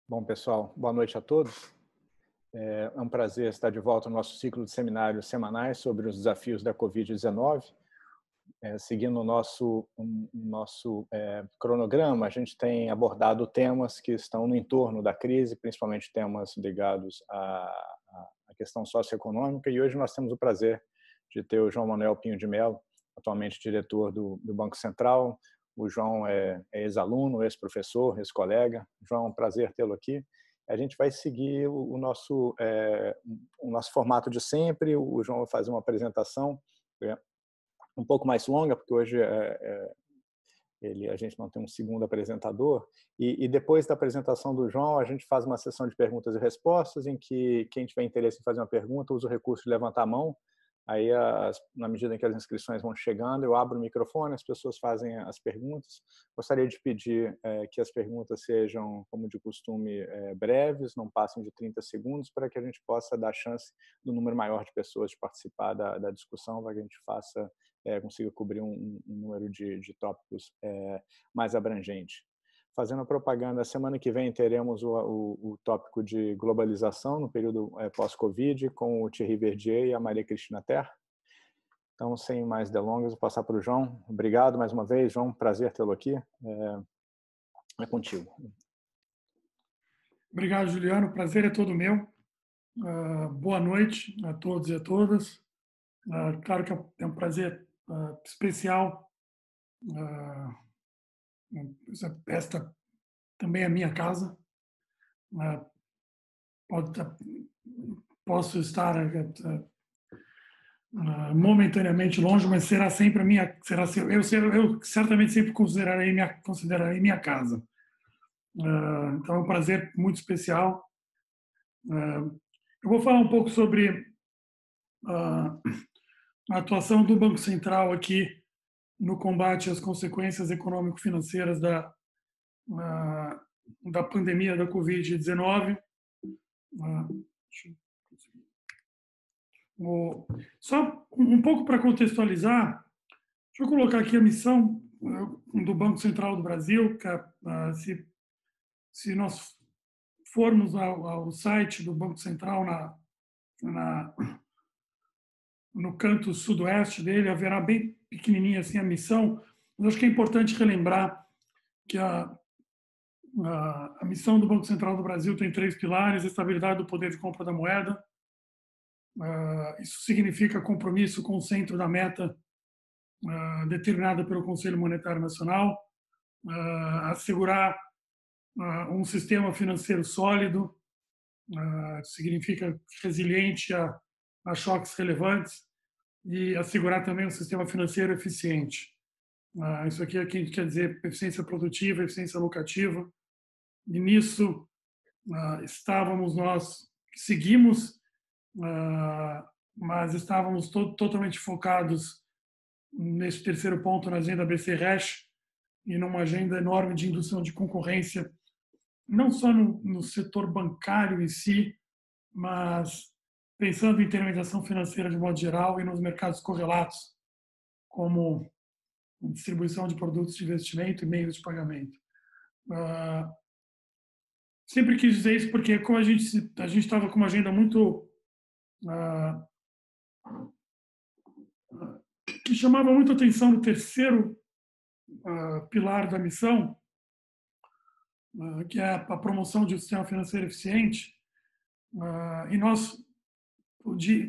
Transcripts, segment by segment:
Bom, pessoal, boa noite a todos. É um prazer estar de volta no nosso ciclo de seminários semanais sobre os desafios da Covid-19. Seguindo o nosso cronograma, a gente tem abordado temas que estão no entorno da crise, principalmente temas ligados à questão socioeconômica, e hoje nós temos o prazer de ter o João Manuel Pinho de Mello, atualmente diretor do Banco Central. O João é ex-aluno, ex-professor, ex-colega. João, é um prazer tê-lo aqui. A gente vai seguir o nosso formato de sempre. O João vai fazer uma apresentação um pouco mais longa, porque hoje a gente não tem um segundo apresentador. E depois da apresentação do João, a gente faz uma sessão de perguntas e respostas, em que quem tiver interesse em fazer uma pergunta usa o recurso de levantar a mão. Aí, na medida em que as inscrições vão chegando, eu abro o microfone, as pessoas fazem as perguntas. Gostaria de pedir que as perguntas sejam, como de costume, breves, não passem de 30 segundos, para que a gente possa dar chance do número maior de pessoas de participar da discussão, para que a gente consiga cobrir um número de tópicos mais abrangente. Fazendo a propaganda, a semana que vem teremos o tópico de globalização no período pós-Covid, com o Thierry Verdier e a Maria Cristina Terra. Então, sem mais delongas, vou passar para o João. Obrigado mais uma vez, João, prazer tê-lo aqui. É contigo. Obrigado, Juliano. O prazer é todo meu. Boa noite a todos e a todas. Claro que é um prazer especial. Esta também é a minha casa. Posso estar momentaneamente longe, mas será sempre a minha. Eu certamente sempre considerarei minha casa. Então é um prazer muito especial. Eu vou falar um pouco sobre a atuação do Banco Central aqui no combate às consequências econômico-financeiras da pandemia da Covid-19. Só um pouco para contextualizar, deixa eu colocar aqui a missão do Banco Central do Brasil. Se nós formos ao site do Banco Central no canto sudoeste dele, haverá bem pequenininha assim a missão, mas acho que é importante relembrar que a missão do Banco Central do Brasil tem 3 pilares: estabilidade do poder de compra da moeda. Isso significa compromisso com o centro da meta determinada pelo Conselho Monetário Nacional, assegurar um sistema financeiro sólido, significa resiliente a choques relevantes, e assegurar também um sistema financeiro eficiente. Isso aqui quer dizer eficiência produtiva, eficiência locativa. E nisso seguimos, mas estávamos totalmente focados nesse terceiro ponto, na agenda BC-RECH, e numa agenda enorme de indução de concorrência, não só no setor bancário em si, mas pensando em intermediação financeira de modo geral e nos mercados correlatos, como distribuição de produtos de investimento e meios de pagamento. Sempre quis dizer isso porque, como a gente estava com uma agenda muito que chamava muito a atenção no terceiro pilar da missão, que é a promoção de um sistema financeiro eficiente, e nós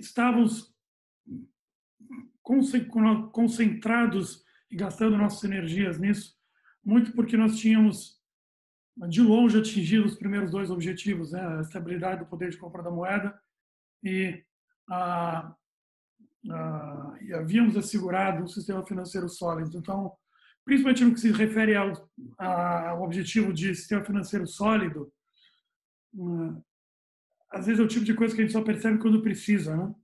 estávamos concentrados e gastando nossas energias nisso, muito porque nós tínhamos, de longe, atingido os primeiros 2 objetivos, né? A estabilidade do poder de compra da moeda e havíamos assegurado um sistema financeiro sólido. Então, principalmente no que se refere ao objetivo de sistema financeiro sólido, às vezes é o tipo de coisa que a gente só percebe quando precisa, né?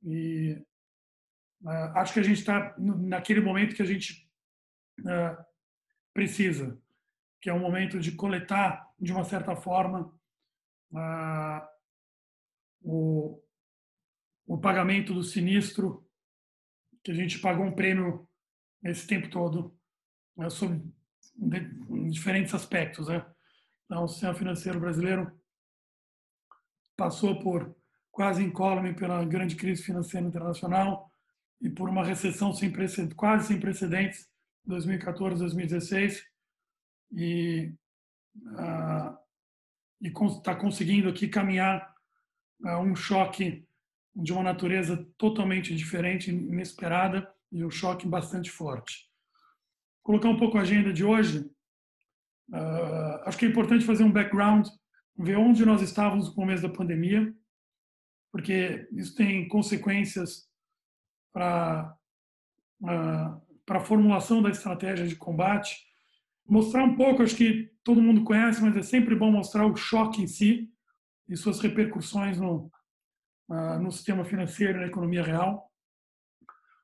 E acho que a gente está naquele momento que a gente precisa, que é um momento de coletar, de uma certa forma, o pagamento do sinistro, que a gente pagou um prêmio esse tempo todo, sobre diferentes aspectos, né? Então, o sistema financeiro brasileiro passou por quase incólume pela grande crise financeira internacional e por uma recessão sem precedentes, quase sem precedentes, 2014, 2016, e está conseguindo aqui caminhar um choque de uma natureza totalmente diferente, inesperada, e um choque bastante forte. Colocar um pouco a agenda de hoje, acho que é importante fazer um background, ver onde nós estávamos no começo da pandemia, porque isso tem consequências para a formulação da estratégia de combate. Mostrar um pouco, acho que todo mundo conhece, mas é sempre bom mostrar o choque em si e suas repercussões no sistema financeiro e na economia real.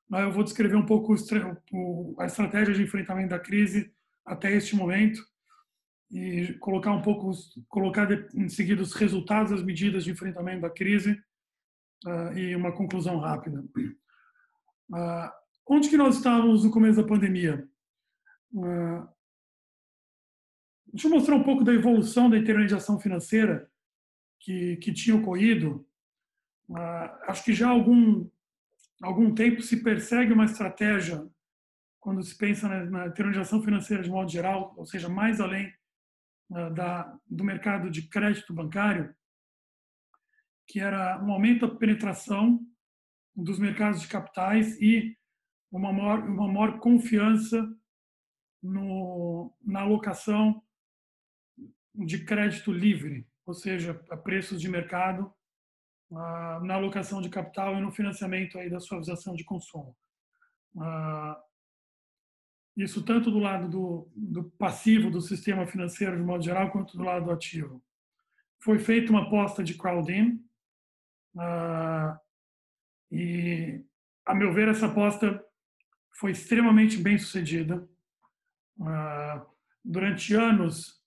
Mas eu vou descrever um pouco a estratégia de enfrentamento da crise até este momento e colocar em seguida os resultados das medidas de enfrentamento da crise e uma conclusão rápida. Onde que nós estávamos no começo da pandemia? Deixa eu mostrar um pouco da evolução da intermediação financeira que tinha ocorrido. Acho que já há algum tempo se persegue uma estratégia quando se pensa na intermediação financeira de modo geral, ou seja, mais além do mercado de crédito bancário, que era um aumento da penetração dos mercados de capitais e uma maior confiança na alocação de crédito livre, ou seja, a preços de mercado, na alocação de capital e no financiamento aí da suavização de consumo. Isso tanto do lado do passivo do sistema financeiro de modo geral, quanto do lado do ativo. Foi feita uma aposta de crowd-in e, a meu ver, essa aposta foi extremamente bem sucedida. Durante anos,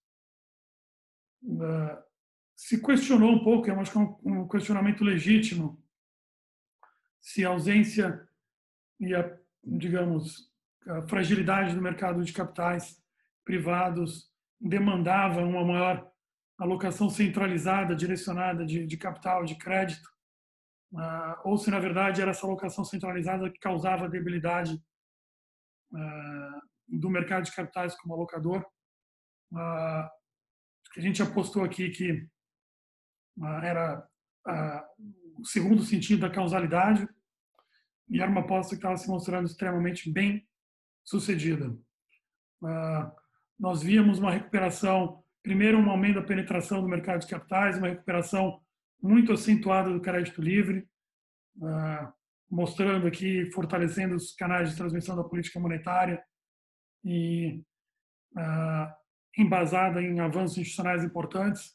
se questionou um pouco, eu acho que é um questionamento legítimo, se a ausência e a fragilidade do mercado de capitais privados demandava uma maior alocação centralizada, direcionada de capital, de crédito, ou se, na verdade, era essa alocação centralizada que causava a debilidade do mercado de capitais como alocador. A gente apostou aqui que era o segundo sentido da causalidade e era uma aposta que estava se mostrando extremamente bem sucedida. Nós víamos uma recuperação, primeiro um aumento da penetração do mercado de capitais, uma recuperação muito acentuada do crédito livre, mostrando aqui, fortalecendo os canais de transmissão da política monetária e embasada em avanços institucionais importantes.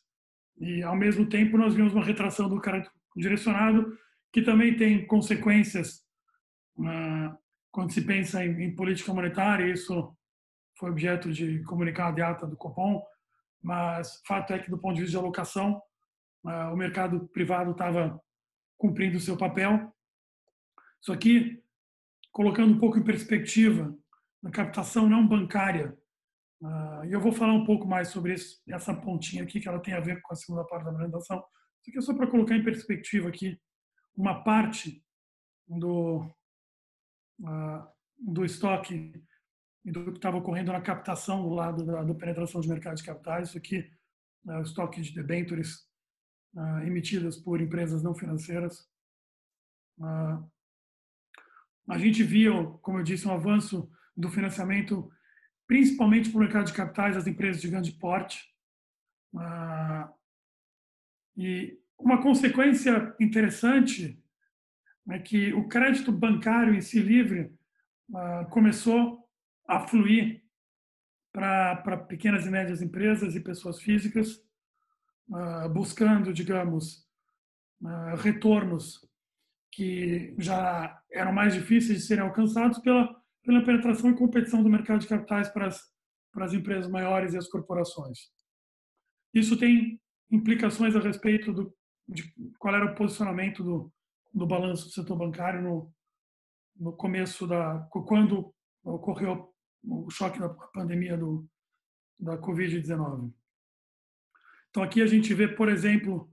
E, ao mesmo tempo, nós vimos uma retração do crédito direcionado, que também tem consequências quando se pensa em política monetária. Isso foi objeto de comunicado e ata do Copom, mas fato é que, do ponto de vista de alocação, o mercado privado estava cumprindo o seu papel. Isso aqui, colocando um pouco em perspectiva, a captação não bancária, e eu vou falar um pouco mais sobre essa pontinha aqui, que ela tem a ver com a segunda parte da apresentação. Isso aqui é só para colocar em perspectiva aqui uma parte do estoque e do que estava ocorrendo na captação do lado da penetração de mercado de capitais. Isso aqui é o estoque de debêntures emitidas por empresas não financeiras. A gente viu, como eu disse, um avanço do financiamento, principalmente para o mercado de capitais das empresas de grande porte. E uma consequência interessante é que o crédito bancário em si livre começou a fluir para pequenas e médias empresas e pessoas físicas, buscando, retornos que já eram mais difíceis de serem alcançados pela penetração e competição do mercado de capitais para as empresas maiores e as corporações. Isso tem implicações a respeito de qual era o posicionamento do balanço do setor bancário no começo quando ocorreu o choque da pandemia da Covid-19. Então, aqui a gente vê, por exemplo,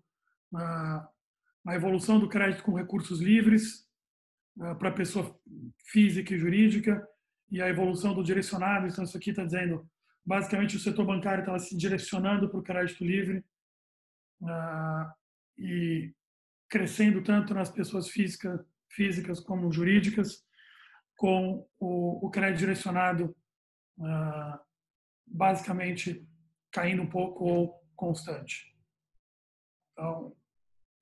a evolução do crédito com recursos livres para pessoa física e jurídica e a evolução do direcionado. Então, isso aqui está dizendo, basicamente, o setor bancário estava se direcionando para o crédito livre e crescendo tanto nas pessoas físicas como jurídicas, com o crédito direcionado basicamente caindo um pouco ou constante. Então,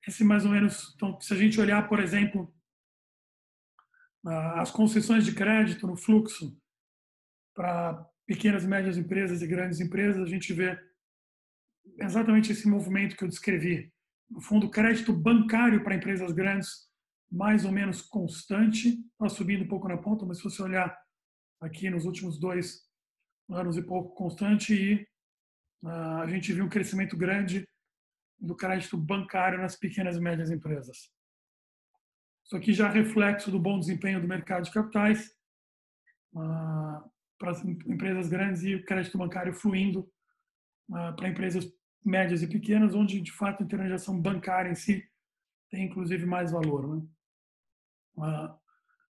esse mais ou menos. Então, se a gente olhar, por exemplo, as concessões de crédito no fluxo para pequenas e médias empresas e grandes empresas, a gente vê exatamente esse movimento que eu descrevi. No fundo, crédito bancário para empresas grandes, mais ou menos constante, está subindo um pouco na ponta, mas se você olhar aqui nos últimos 2 anos e pouco, constante, e a gente viu um crescimento grande do crédito bancário nas pequenas e médias empresas. Isso aqui já é reflexo do bom desempenho do mercado de capitais para as empresas grandes e o crédito bancário fluindo para empresas médias e pequenas, onde, de fato, a intermediação bancária em si tem, inclusive, mais valor. Né?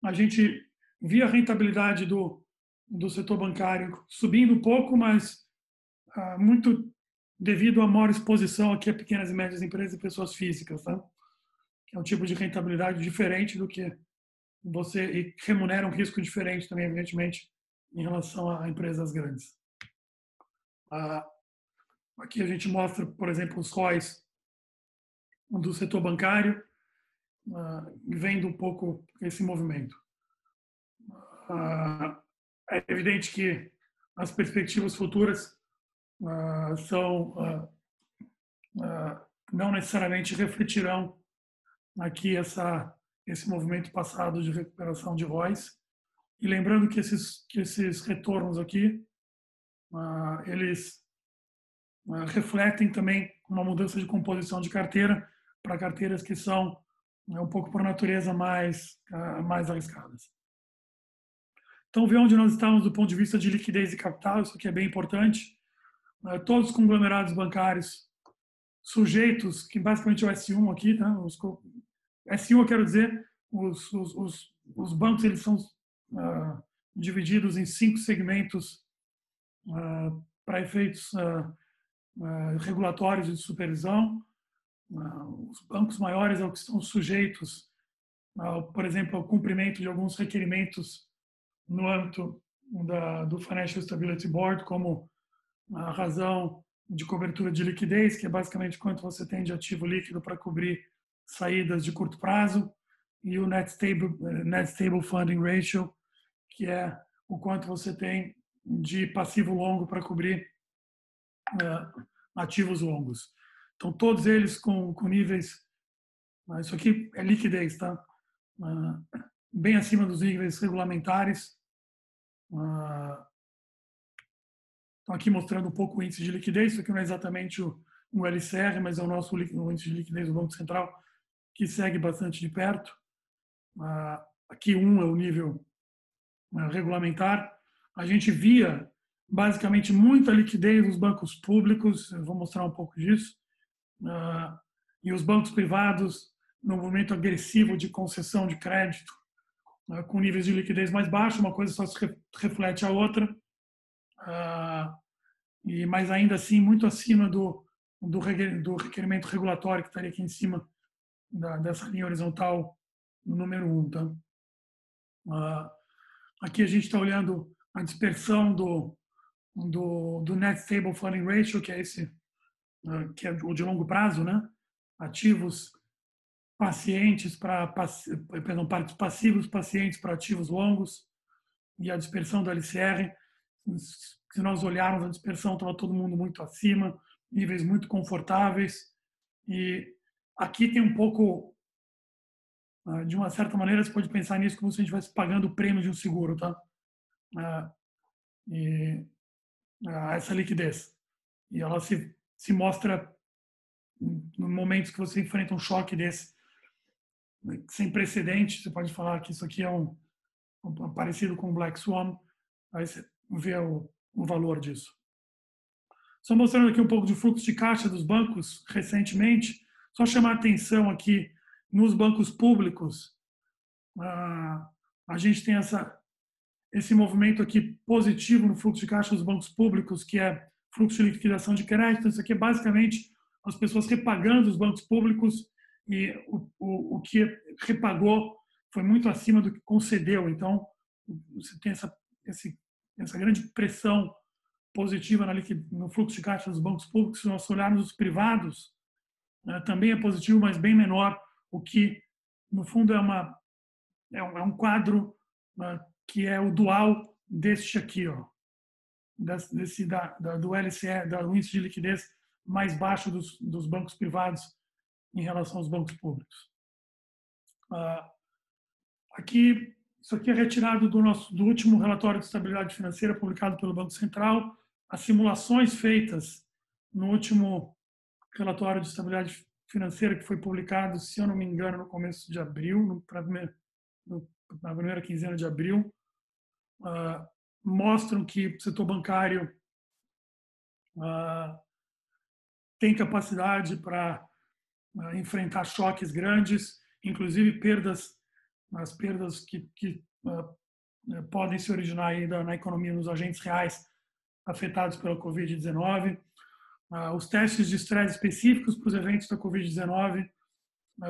A gente via a rentabilidade do setor bancário subindo um pouco, mas muito devido à maior exposição aqui a pequenas e médias empresas e pessoas físicas, tá? Que é um tipo de rentabilidade diferente do que e remunera um risco diferente também, evidentemente, em relação a empresas grandes. Aqui a gente mostra, por exemplo, os ROIs do setor bancário, vendo um pouco esse movimento. É evidente que as perspectivas futuras não necessariamente refletirão aqui esse movimento passado de recuperação de ROIs. E lembrando que esses retornos aqui, eles refletem também uma mudança de composição de carteira para carteiras que são um pouco por natureza mais arriscadas. Então, ver onde nós estamos do ponto de vista de liquidez e capital, isso aqui é bem importante. Todos os conglomerados bancários sujeitos, que basicamente é o S1 aqui, tá? S1 eu quero dizer, os bancos eles são divididos em 5 segmentos para efeitos regulatórios e de supervisão. Os bancos maiores são os que estão sujeitos, por exemplo, ao cumprimento de alguns requerimentos no âmbito do Financial Stability Board, como a razão de cobertura de liquidez, que é basicamente quanto você tem de ativo líquido para cobrir saídas de curto prazo, e o Net Stable Funding Ratio, que é o quanto você tem de passivo longo para cobrir ativos longos. Então, todos eles com níveis, isso aqui é liquidez, tá? Bem acima dos níveis regulamentares. Então, aqui mostrando um pouco o índice de liquidez. Isso aqui não é exatamente o LCR, mas é o nosso índice de liquidez do Banco Central, que segue bastante de perto. Aqui 1 é o nível regulamentar. A gente via basicamente muita liquidez nos bancos públicos, eu vou mostrar um pouco disso, e os bancos privados no movimento agressivo de concessão de crédito, com níveis de liquidez mais baixos, uma coisa só se reflete a outra, mas ainda assim muito acima do requerimento regulatório que estaria aqui em cima dessa linha horizontal no número 1. Tá? Aqui a gente está olhando a dispersão do Net Stable Funding Ratio, que é esse, que é o de longo prazo, né? Ativos pacientes passivos pacientes para ativos longos, e a dispersão do LCR. Se nós olharmos a dispersão, estava todo mundo muito acima, níveis muito confortáveis, e aqui tem um pouco, de uma certa maneira, você pode pensar nisso como se a gente estivesse pagando o prêmio de um seguro, tá? Essa liquidez. E ela se mostra no momentos que você enfrenta um choque desse, sem precedente. Você pode falar que isso aqui é parecido com o Black Swan, aí você vê o valor disso. Só mostrando aqui um pouco de fluxo de caixa dos bancos recentemente, só chamar a atenção aqui nos bancos públicos, a gente tem esse movimento aqui positivo no fluxo de caixa dos bancos públicos, que é fluxo de liquidação de crédito. Isso aqui é basicamente as pessoas repagando os bancos públicos, e o que repagou foi muito acima do que concedeu. Então, você tem essa grande pressão positiva no fluxo de caixa dos bancos públicos. Se nós olharmos os privados, também é positivo, mas bem menor, o que, no fundo, é um quadro que é o dual deste aqui, ó, do LCE, do índice de liquidez mais baixo dos bancos privados em relação aos bancos públicos. Isso aqui é retirado do último relatório de estabilidade financeira publicado pelo Banco Central. As simulações feitas no último relatório de estabilidade financeira, que foi publicado, se eu não me engano, no começo de abril, na primeira quinzena de abril, mostram que o setor bancário tem capacidade para enfrentar choques grandes, inclusive as perdas que podem se originar aí na economia, nos agentes reais afetados pela Covid-19. Os testes de estresse específicos para os eventos da Covid-19,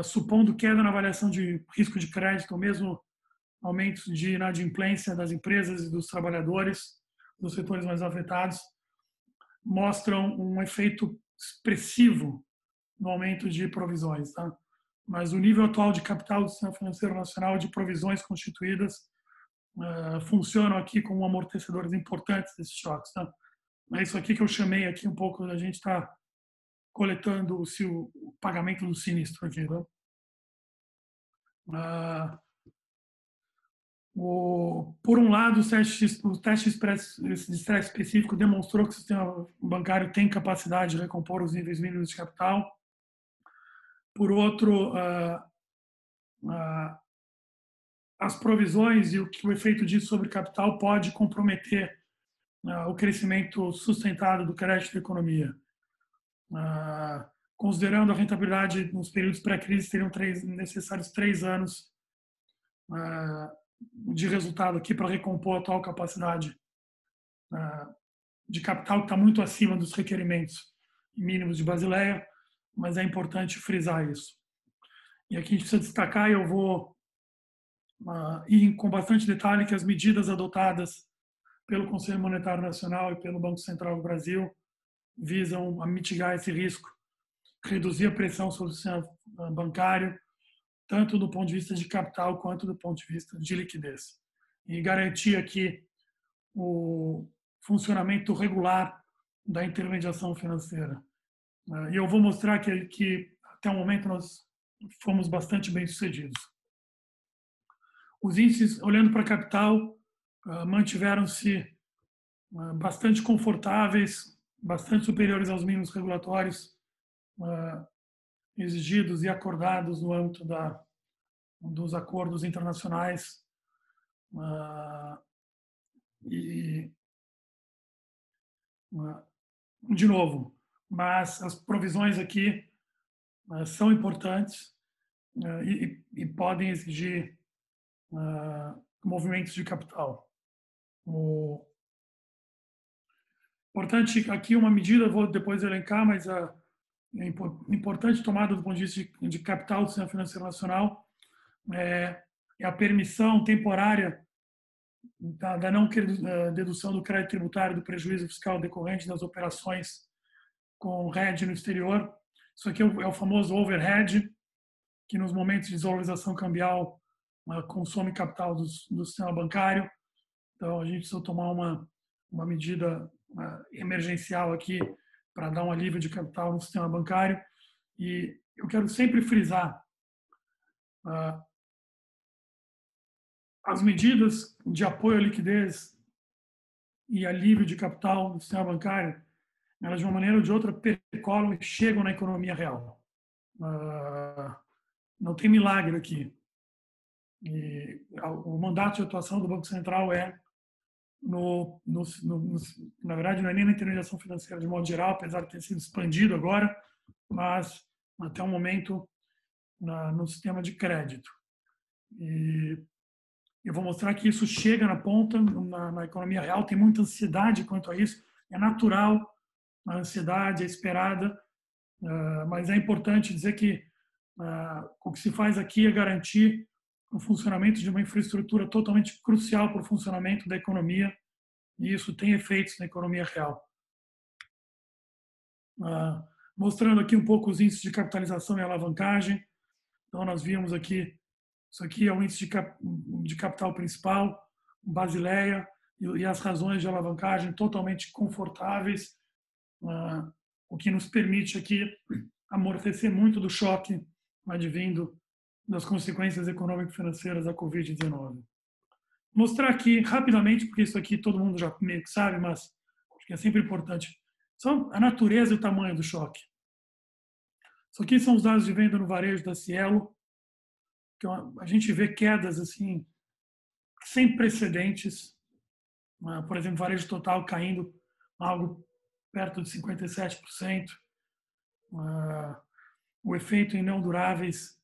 supondo queda na avaliação de risco de crédito, ou mesmo aumentos de inadimplência das empresas e dos trabalhadores dos setores mais afetados, mostram um efeito expressivo no aumento de provisões. Tá? Mas o nível atual de capital do Sistema Financeiro Nacional de provisões constituídas funcionam aqui como amortecedores importantes desses choques. Tá? É isso aqui que eu chamei aqui um pouco, a gente está coletando o pagamento do sinistro aqui. Tá? Por um lado, o teste de estresse específico demonstrou que o sistema bancário tem capacidade de recompor os níveis mínimos de capital. Por outro, as provisões e o efeito disso sobre capital pode comprometer o crescimento sustentado do crédito da economia. Considerando a rentabilidade nos períodos pré-crise, seriam necessários 3 anos de resultado aqui para recompor a atual capacidade de capital, que está muito acima dos requerimentos mínimos de Basileia, mas é importante frisar isso. E aqui a gente precisa destacar, e eu vou ir com bastante detalhe, que as medidas adotadas pelo Conselho Monetário Nacional e pelo Banco Central do Brasil visam a mitigar esse risco, reduzir a pressão sobre o sistema bancário, tanto do ponto de vista de capital quanto do ponto de vista de liquidez, e garantir aqui o funcionamento regular da intermediação financeira. E eu vou mostrar que até o momento nós fomos bastante bem sucedidos. Os índices, olhando para capital, mantiveram-se bastante confortáveis, bastante superiores aos mínimos regulatórios exigidos e acordados no âmbito dos acordos internacionais. De novo, mas as provisões aqui são importantes e podem exigir movimentos de capital. Importante aqui uma medida, vou depois elencar, mas importante tomada do ponto de vista de capital do Sistema Financeiro Nacional é a permissão temporária da não dedução do crédito tributário do prejuízo fiscal decorrente das operações com hedge no exterior. Isso aqui é o famoso overhead, que nos momentos de desvalorização cambial consome capital do sistema bancário. Então, a gente precisa tomar uma medida emergencial aqui para dar um alívio de capital no sistema bancário. E eu quero sempre frisar as medidas de apoio à liquidez e alívio de capital no sistema bancário, elas de uma maneira ou de outra percolam e chegam na economia real. Não tem milagre aqui. E o mandato de atuação do Banco Central é na verdade, não é nem na intermediação financeira de modo geral, apesar de ter sido expandido agora, mas até o momento no sistema de crédito. E eu vou mostrar que isso chega na ponta, na economia real, tem muita ansiedade quanto a isso, é natural, a ansiedade é esperada, mas é importante dizer que o que se faz aqui é garantir o funcionamento de uma infraestrutura totalmente crucial para o funcionamento da economia, e isso tem efeitos na economia real. Mostrando aqui um pouco os índices de capitalização e alavancagem. Então, nós vimos aqui, isso aqui é o índice de capital principal, Basileia, e as razões de alavancagem totalmente confortáveis, o que nos permite aqui amortecer muito do choque advindo das consequências econômico-financeiras da Covid-19. Mostrar aqui rapidamente, porque isso aqui todo mundo já meio que sabe, mas acho que é sempre importante, são a natureza e o tamanho do choque. Isso aqui são os dados de venda no varejo da Cielo, que a gente vê quedas assim sem precedentes. Por exemplo, varejo total caindo algo perto de 57%. O efeito em não duráveis,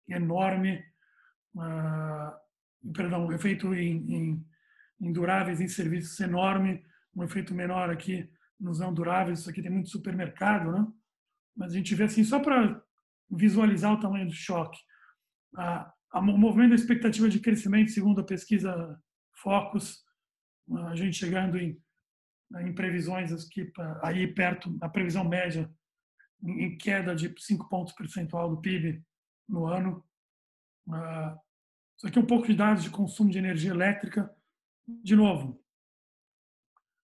enorme. Perdão, o efeito em duráveis em serviços enorme, um efeito menor aqui nos não duráveis. Isso aqui tem muito supermercado, né? Mas a gente vê assim, só para visualizar o tamanho do choque. O movimento da expectativa de crescimento, segundo a pesquisa Focus, a gente chegando em previsões aqui, aí perto, a previsão média em queda de 5 pontos percentual do PIB no ano. Isso aqui é um pouco de dados de consumo de energia elétrica. De novo,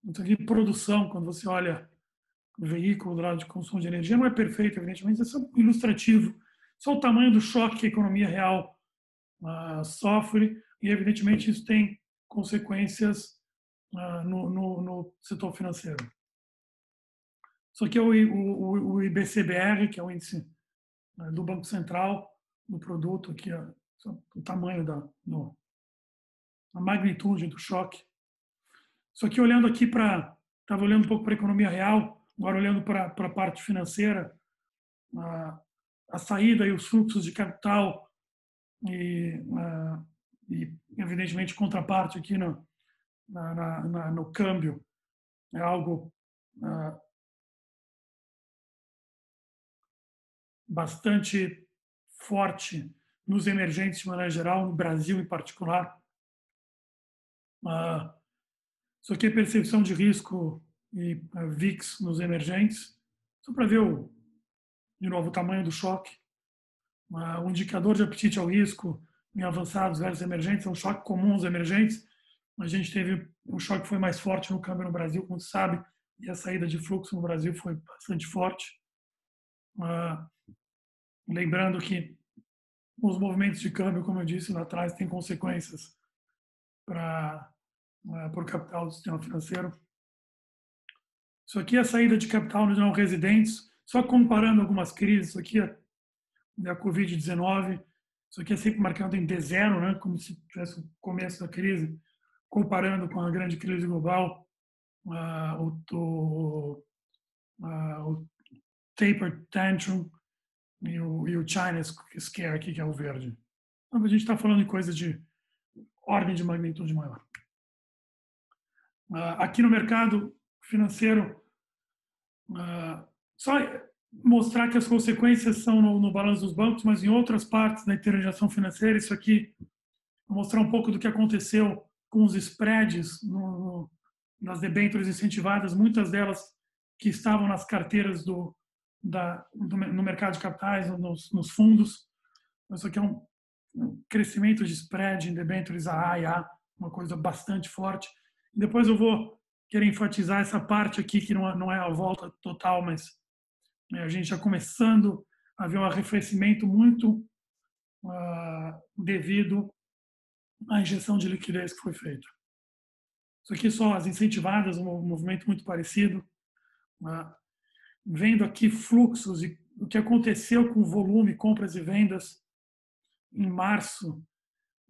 isso aqui produção, quando você olha o veículo do lado de consumo de energia, não é perfeito, evidentemente, é só ilustrativo. Só o tamanho do choque que a economia real sofre, e evidentemente isso tem consequências no setor financeiro. Isso aqui é o IBCBR, que é o índice do Banco Central, do produto, aqui, o tamanho a magnitude do choque. Isso aqui olhando aqui estava olhando um pouco para a economia real, agora olhando para a parte financeira, a saída e os fluxos de capital e evidentemente contraparte aqui no câmbio é algo bastante forte nos emergentes de maneira geral, no Brasil em particular. Isso aqui é percepção de risco e VIX nos emergentes, só para ver, de novo, o tamanho do choque. O indicador de apetite ao risco em avançados versus emergentes é um choque comum aos emergentes. A gente teve um choque que foi mais forte no câmbio no Brasil, como se sabe, e a saída de fluxo no Brasil foi bastante forte. Lembrando que os movimentos de câmbio, como eu disse lá atrás, têm consequências para o capital do sistema financeiro. Isso aqui é a saída de capital nos não residentes, só comparando algumas crises. Isso aqui é a Covid-19, isso aqui é sempre marcado em D0, né, como se tivesse o começo da crise, comparando com a grande crise global, o taper tantrum e o China scare aqui, que é o verde. Então, a gente está falando de coisa de ordem de magnitude maior. Aqui no mercado financeiro, só mostrar que as consequências são no balanço dos bancos, mas em outras partes da intermediação financeira, isso aqui, mostrar um pouco do que aconteceu com os spreads nas debêntures incentivadas, muitas delas que estavam nas carteiras no mercado de capitais, nos fundos. Isso aqui é um crescimento de spread em debêntures AA e A, uma coisa bastante forte. Depois eu vou querer enfatizar essa parte aqui, que não é a volta total, mas a gente já começando a ver um arrefecimento muito devido à injeção de liquidez que foi feita. Isso aqui são as incentivadas, um movimento muito parecido. Vendo aqui fluxos e o que aconteceu com o volume, compras e vendas em março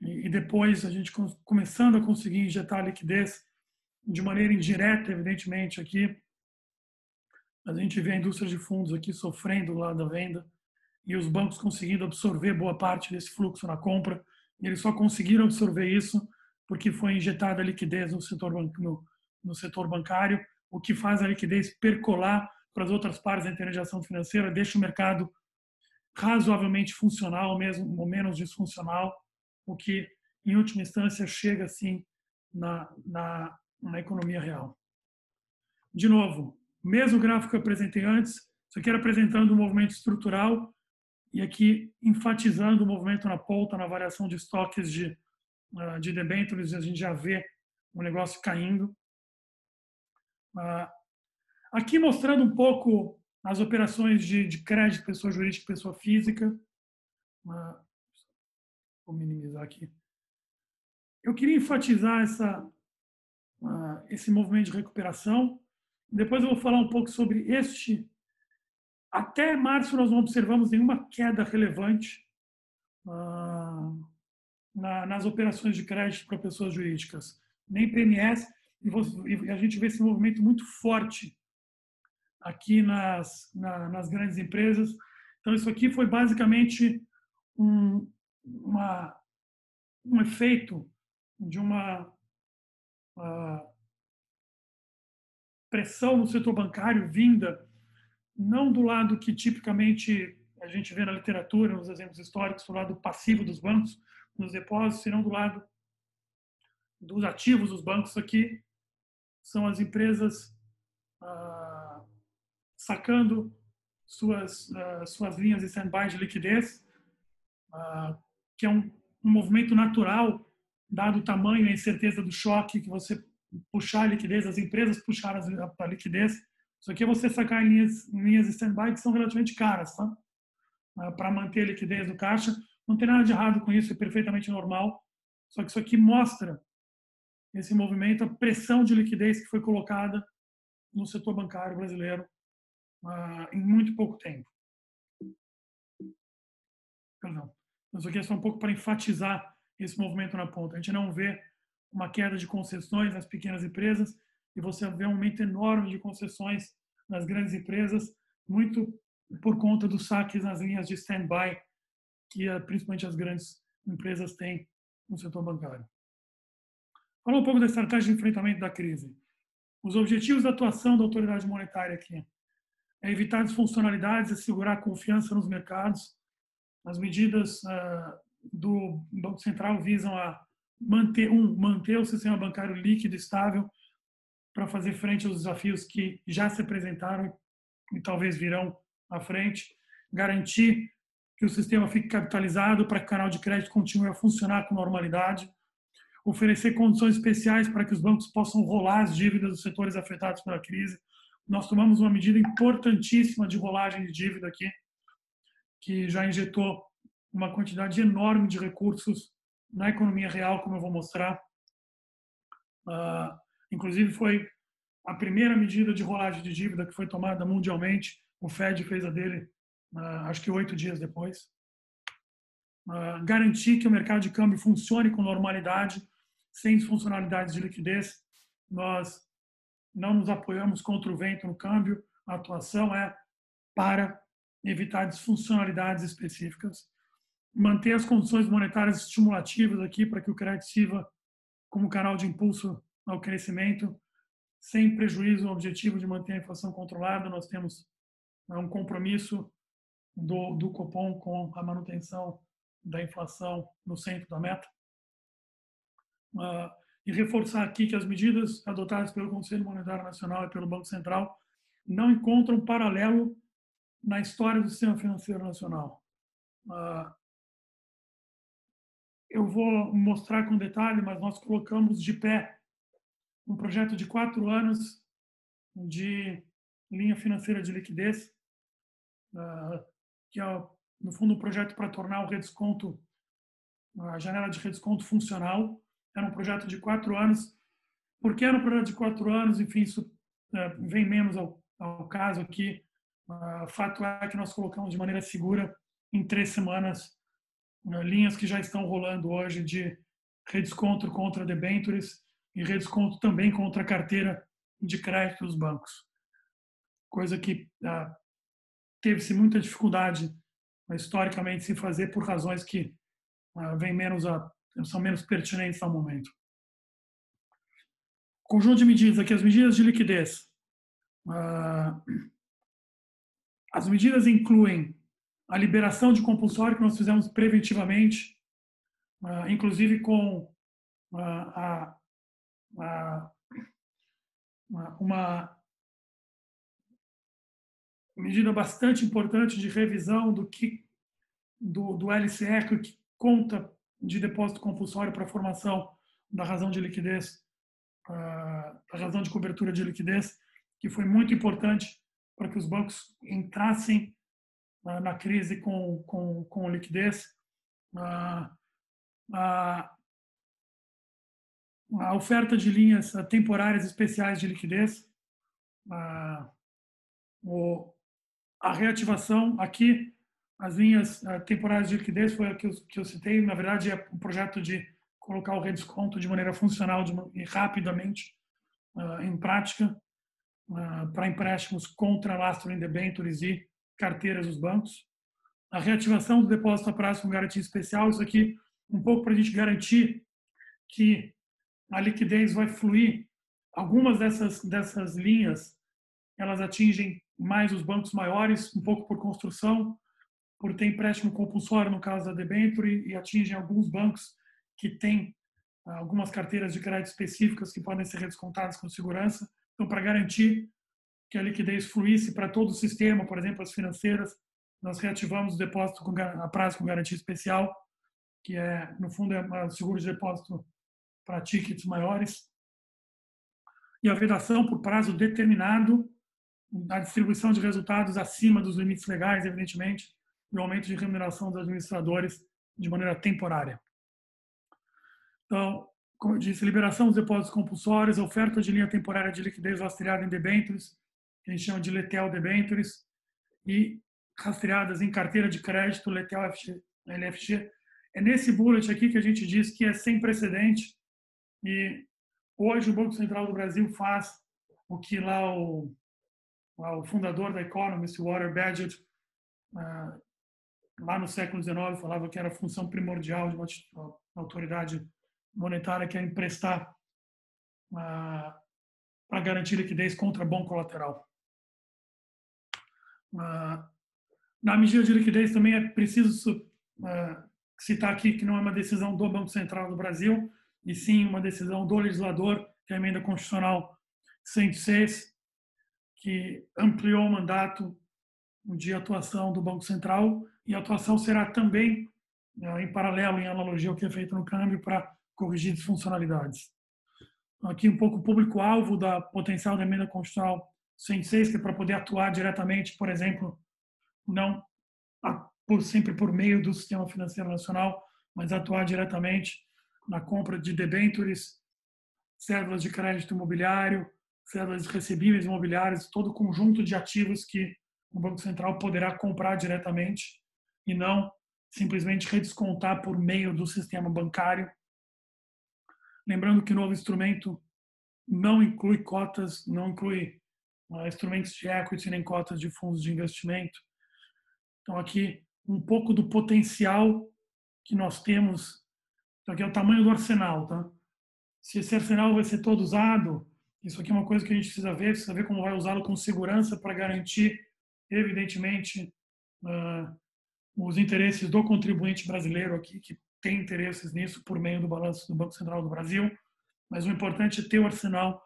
e depois a gente começando a conseguir injetar liquidez de maneira indireta, evidentemente, aqui. A gente vê a indústria de fundos aqui sofrendo lá da venda e os bancos conseguindo absorver boa parte desse fluxo na compra. E eles só conseguiram absorver isso porque foi injetada liquidez no setor bancário, o que faz a liquidez percolar para as outras partes da intermediação financeira, deixa o mercado razoavelmente funcional, mesmo ou menos disfuncional, o que, em última instância, chega, assim, na economia real. De novo, mesmo gráfico que eu apresentei antes, isso aqui era apresentando um movimento estrutural e aqui enfatizando o movimento na ponta, na variação de estoques de debêntures, a gente já vê o negócio caindo. Aqui mostrando um pouco as operações de crédito, pessoa jurídica e pessoa física. Vou minimizar aqui. Eu queria enfatizar esse movimento de recuperação. Depois eu vou falar um pouco sobre este. Até março nós não observamos nenhuma queda relevante nas operações de crédito para pessoas jurídicas, nem PMS, e a gente vê esse movimento muito forte aqui nas grandes empresas. Então, isso aqui foi basicamente um efeito de uma pressão no setor bancário vinda não do lado que tipicamente a gente vê na literatura, nos exemplos históricos, do lado passivo dos bancos, nos depósitos, senão do lado dos ativos dos bancos. Aqui são as empresas sacando suas linhas de stand-by de liquidez, que é um movimento natural, dado o tamanho e a incerteza do choque, que você puxar a liquidez, as empresas puxaram a liquidez. Isso aqui é você sacar linhas de stand-by que são relativamente caras, tá? Para manter a liquidez do caixa. Não tem nada de errado com isso, é perfeitamente normal. Só que isso aqui mostra esse movimento, a pressão de liquidez que foi colocada no setor bancário brasileiro em muito pouco tempo. Perdão. Mas isso aqui é só um pouco para enfatizar esse movimento na ponta. A gente não vê uma queda de concessões nas pequenas empresas e você vê um aumento enorme de concessões nas grandes empresas, muito por conta dos saques nas linhas de stand-by que principalmente as grandes empresas têm no setor bancário. Falar um pouco da estratégia de enfrentamento da crise. Os objetivos da atuação da autoridade monetária aqui é evitar disfuncionalidades, assegurar a confiança nos mercados. As medidas do Banco Central visam a manter o sistema bancário líquido e estável para fazer frente aos desafios que já se apresentaram e talvez virão à frente, garantir que o sistema fique capitalizado para que o canal de crédito continue a funcionar com normalidade, oferecer condições especiais para que os bancos possam rolar as dívidas dos setores afetados pela crise. Nós tomamos uma medida importantíssima de rolagem de dívida aqui, que já injetou uma quantidade enorme de recursos na economia real, como eu vou mostrar. Inclusive, foi a primeira medida de rolagem de dívida que foi tomada mundialmente. O Fed fez a dele, acho que 8 dias depois. Garantir que o mercado de câmbio funcione com normalidade, sem disfuncionalidades de liquidez. Nós não nos apoiamos contra o vento no câmbio. A atuação é para evitar disfuncionalidades específicas. Manter as condições monetárias estimulativas aqui para que o crédito sirva como canal de impulso ao crescimento, sem prejuízo ao objetivo de manter a inflação controlada. Nós temos um compromisso do Copom com a manutenção da inflação no centro da meta. E reforçar aqui que as medidas adotadas pelo Conselho Monetário Nacional e pelo Banco Central não encontram paralelo na história do sistema financeiro nacional. Eu vou mostrar com detalhe, mas nós colocamos de pé um projeto de 4 anos de linha financeira de liquidez, que é, no fundo, um projeto para tornar o redesconto, a janela de redesconto funcional. Era um projeto de 4 anos. Por que era um projeto de 4 anos? Enfim, isso vem menos ao caso aqui. O fato é que nós colocamos de maneira segura, em 3 semanas, linhas que já estão rolando hoje de redesconto contra debêntures e redesconto também contra a carteira de crédito dos bancos. Coisa que teve-se muita dificuldade historicamente se fazer por razões que são menos pertinentes ao momento. Conjunto de medidas aqui, as medidas de liquidez. As medidas incluem a liberação de compulsório que nós fizemos preventivamente, inclusive com uma medida bastante importante de revisão do LCE, que conta de depósito compulsório para a formação da razão de liquidez, da razão de cobertura de liquidez, que foi muito importante para que os bancos entrassem na crise com liquidez. A oferta de linhas temporárias especiais de liquidez, a reativação aqui, as linhas temporárias de liquidez foi a que eu citei, na verdade é um projeto de colocar o redesconto de maneira funcional e rapidamente em prática para empréstimos contra lastro em debêntures e carteiras dos bancos. A reativação do depósito a prazo com garantia especial, isso aqui um pouco para a gente garantir que a liquidez vai fluir. Algumas dessas linhas, elas atingem mais os bancos maiores, um pouco por construção, por ter empréstimo compulsório no caso da debênture, e atingem alguns bancos que têm algumas carteiras de crédito específicas que podem ser redescontadas com segurança. Então, para garantir que a liquidez fluísse para todo o sistema, por exemplo, as financeiras, nós reativamos o depósito a prazo com garantia especial, que no fundo é um seguro de depósito para tickets maiores, e a vedação por prazo determinado, a distribuição de resultados acima dos limites legais, evidentemente, e o aumento de remuneração dos administradores de maneira temporária. Então, como eu disse, liberação dos depósitos compulsórios, oferta de linha temporária de liquidez rastreada em debêntures, que a gente chama de Letel debêntures, e rastreadas em carteira de crédito, Letel LFG. É nesse bullet aqui que a gente diz que é sem precedente, e hoje o Banco Central do Brasil faz o que lá o fundador da Economist, Walter Bagehot, lá no século XIX, falava que era a função primordial de uma autoridade monetária, que é emprestar para garantir liquidez contra bom colateral. Na medida de liquidez também é preciso citar aqui que não é uma decisão do Banco Central do Brasil, e sim uma decisão do legislador, que é a Emenda Constitucional 106, que ampliou o mandato de atuação do Banco Central, e a atuação será também em paralelo, em analogia ao que é feito no câmbio, para corrigir disfuncionalidades. Aqui um pouco o público-alvo da potencial da Emenda Constitucional 106, que é para poder atuar diretamente, por exemplo, não sempre por meio do sistema financeiro nacional, mas atuar diretamente na compra de debêntures, cédulas de crédito imobiliário, cédulas recebíveis imobiliários, todo o conjunto de ativos que o Banco Central poderá comprar diretamente e não simplesmente redescontar por meio do sistema bancário. Lembrando que o novo instrumento não inclui cotas, não inclui instrumentos de equity nem cotas de fundos de investimento. Então, aqui, um pouco do potencial que nós temos. Então, aqui é o tamanho do arsenal. Tá? Se esse arsenal vai ser todo usado, isso aqui é uma coisa que a gente precisa ver como vai usá-lo com segurança para garantir, evidentemente, os interesses do contribuinte brasileiro aqui, que tem interesses nisso por meio do balanço do Banco Central do Brasil. Mas o importante é ter o arsenal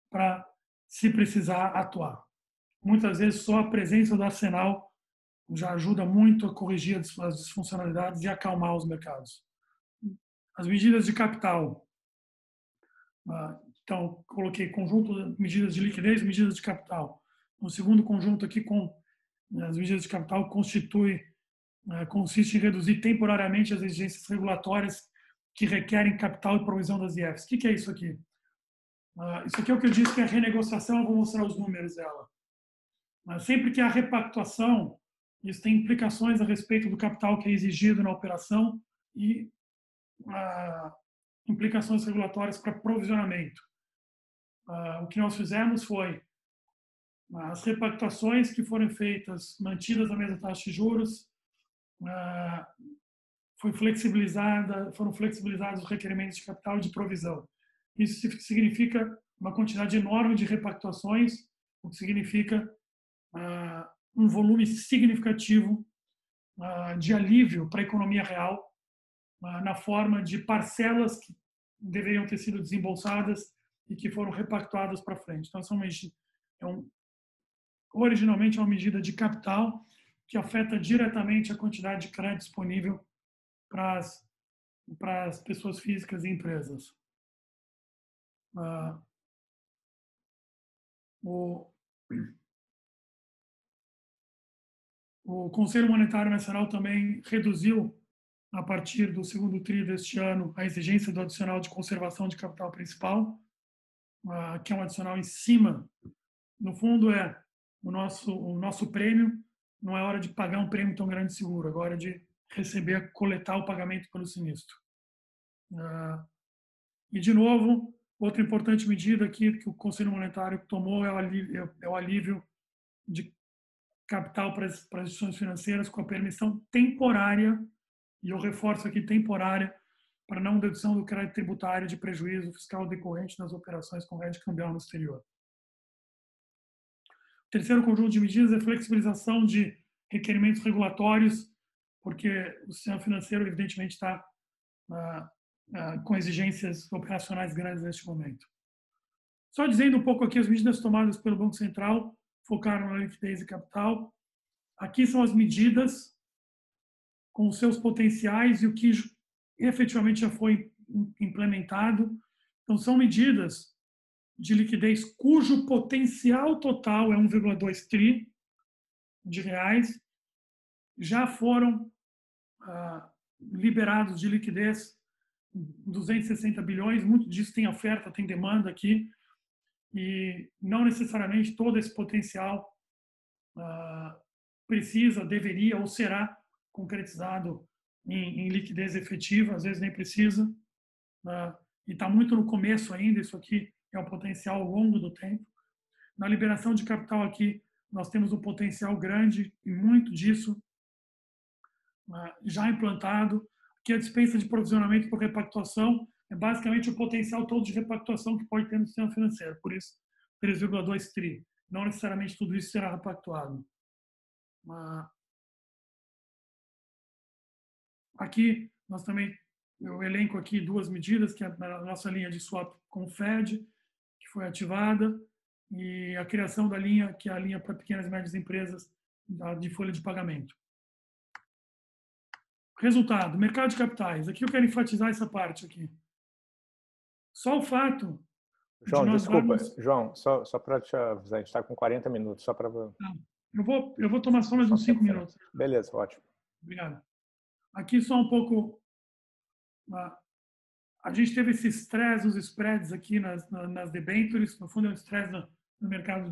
para, se precisar, atuar. Muitas vezes, só a presença do arsenal já ajuda muito a corrigir as disfuncionalidades e acalmar os mercados. As medidas de capital. Então, coloquei conjunto de medidas de liquidez e medidas de capital. No segundo conjunto aqui, com as medidas de capital, consiste em reduzir temporariamente as exigências regulatórias que requerem capital e provisão das IFs. O que é isso aqui? Isso aqui é o que eu disse que é a renegociação, eu vou mostrar os números dela. Sempre que há repactuação, isso tem implicações a respeito do capital que é exigido na operação e implicações regulatórias para provisionamento. O que nós fizemos foi as repactuações que foram feitas, mantidas a mesma taxa de juros, foram flexibilizados os requerimentos de capital e de provisão. Isso significa uma quantidade enorme de repactuações, o que significa um volume significativo de alívio para a economia real, na forma de parcelas que deveriam ter sido desembolsadas e que foram repactuadas para frente. Então, originalmente é uma medida de capital que afeta diretamente a quantidade de crédito disponível para as pessoas físicas e empresas. O Conselho Monetário Nacional também reduziu, a partir do segundo tri deste ano, a exigência do adicional de conservação de capital principal, que é um adicional em cima. No fundo, o nosso prêmio. Não é hora de pagar um prêmio tão grande de seguro, agora é de coletar o pagamento pelo sinistro. E, de novo, outra importante medida aqui que o Conselho Monetário tomou é o alívio de capital para as instituições financeiras com a permissão temporária, e eu reforço aqui temporária, para não dedução do crédito tributário de prejuízo fiscal decorrente das operações com rede cambial no exterior. O terceiro conjunto de medidas é flexibilização de requerimentos regulatórios, porque o sistema financeiro, evidentemente, está com exigências operacionais grandes neste momento. Só dizendo um pouco aqui, as medidas tomadas pelo Banco Central focaram na liquidez e capital. Aqui são as medidas com os seus potenciais e o que efetivamente já foi implementado. Então, são medidas de liquidez cujo potencial total é 1,2 tri de reais. Já foram liberados de liquidez 260 bilhões, muito disso tem oferta, tem demanda aqui, e não necessariamente todo esse potencial deveria ou será concretizado em liquidez efetiva, às vezes nem precisa, e está muito no começo ainda, isso aqui é um potencial ao longo do tempo. Na liberação de capital aqui, nós temos um potencial grande e muito disso já implantado, que a dispensa de provisionamento por repactuação é basicamente o potencial todo de repactuação que pode ter no sistema financeiro, por isso 3,2 tri. Não necessariamente tudo isso será repactuado. Aqui, nós também, eu elenco aqui duas medidas, que é a nossa linha de swap com o Fed, que foi ativada, e a criação da linha, que é a linha para pequenas e médias empresas de folha de pagamento. Resultado, mercado de capitais. Aqui eu quero enfatizar essa parte aqui. Só o fato... João, desculpa. João, só para te avisar, a gente está com 40 minutos, só para... Eu vou tomar só mais uns 5 minutos. Beleza, ótimo. Obrigado. Aqui só um pouco... A gente teve esse estresse, os spreads aqui nas debêntures, no fundo é um estresse no mercado